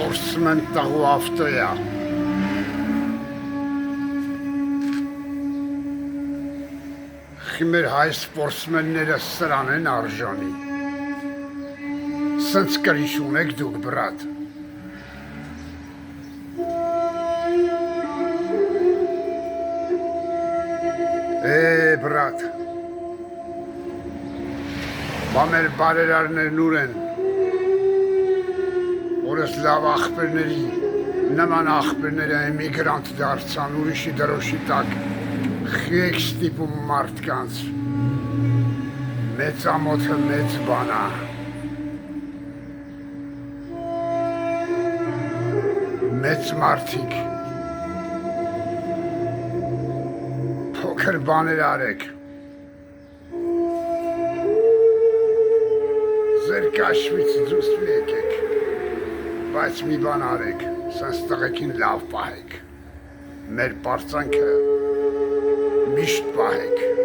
Սպորտսմեն տաղու ավտոյա։ Խիմեր հայ սպորտսմենները սրան են արժանի։ Սենց կրիչ ունեք դուք, բրատ։ Բրատ, բա մեր բարերարներն ուր են, որս լավ աղբերների, նման աղբերները էմիգրանտ դարձան ուրիշի դրոշի տակ, խիեք ստիպում մարդկանց, մեծ ամոթը մեծ բանա, մեծ մարդիկ, փոքր բաներ արեք, ձեր կաշվից դուրս մի եկեք, բայց մի բան արեք, սենց տղեկին լավ պահեք, մեր պարծանքը միշտ պահեք։